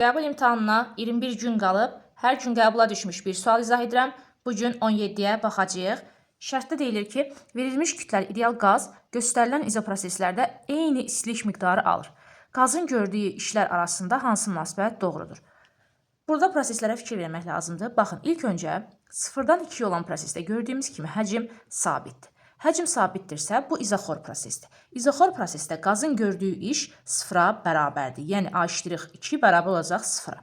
Qəbul imtahanına 21 gün qalıb, hər gün qəbula düşmüş bir sual izah edirəm. Bugün 17-yə baxacağıq. Şərtdə deyilir ki, verilmiş kütləli ideal qaz göstərilən izoproseslərdə eyni istilik miqdarı alır. Qazın gördüyü işlər arasında hansı münasibət doğrudur? Burada proseslərə fikir vermək lazımdır. Baxın, ilk öncə 0-dan 2 olan prosesdə gördüyümüz kimi həcm sabitdir. Həcm sabitdirsə, bu izoxor prosesdir. İzoxor prosesdə qazın gördüyü iş 0-a bərabərdir. Yəni A-2 bərabər olacaq 0-a.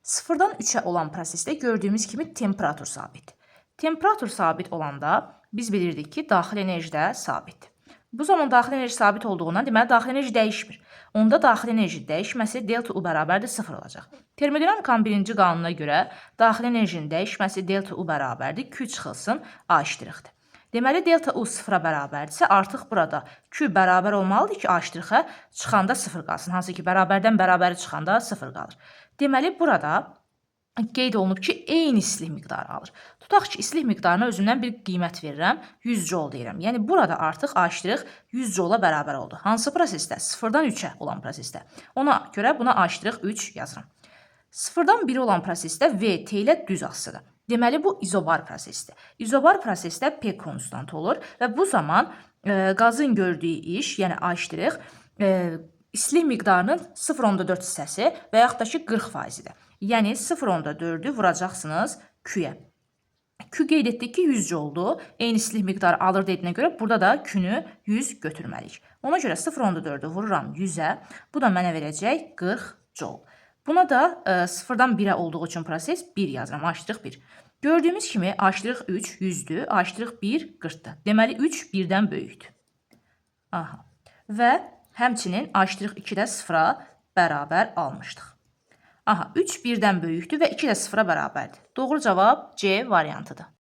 0-dan 3-ə olan prosesdə gördüyümüz kimi temperatur sabitdir. Temperatur sabit olanda biz bilirdik ki, daxil enerji də sabitdir. Bu zaman daxil enerji sabit olduğundan deməli daxil enerji dəyişmir. Onda daxil enerji dəyişməsi delta U bərabərdir 0 olacaq. Termodinamikanın birinci qanununa görə daxil enerjinin dəyişməsi delta U bərabərdir Q çıxılsın A'-dir. Deməli delta U 0-a bərabərdirsə artıq burada Q bərabər olmalıdır ki A'-ə çıxanda 0 qalsın. Hansı ki bərabərdən bərabəri çıxanda 0 qalır. Deməli burada qeyd olunub ki, eyni istilik miqdarı alır. Tutaq ki, istilik miqdarına özümdən bir qiymət verirəm, 100 joule deyirəm. Yəni burada artıq A' 100 joule bərabər oldu. Hansı prosesdə? 0-dan 3-ə olan prosesdə. Ona görə buna A'3 yazıram. 0-dan 1-ə olan prosesdə VT ilə düz asıdır. Deməli, bu izobar prosesdir. İzobar prosesdə P konstant olur və bu zaman qazın gördüyü iş, yəni A' istilik miqdarının 0,4 hissəsi və yaxud da ki 40%-dir. Yəni 0,4-ü vuracaqsınız Q-yə. Q qeyd etdik ki 100 joule-dur. Eyni istilik miqdarı alır dediyinə görə burada da Q-nü 100 götürməliyik. Ona görə 0,4-ü vururam 100-ə. Bu da mənə verəcək 40 joule. Buna da 0-dan 1-ə olduğu üçün proses 1 yazıram. A'1. Gördüyümüz kimi A'3 100-dür, A'1 40-dır. Deməli 3 1-dən böyükdür. Aha. Və həmçinin A'2 də 0-a bərabər almışdıq. Aha, 3 1-dən böyükdür və 2 də 0-a bərabərdir. Doğru cavab C variantıdır.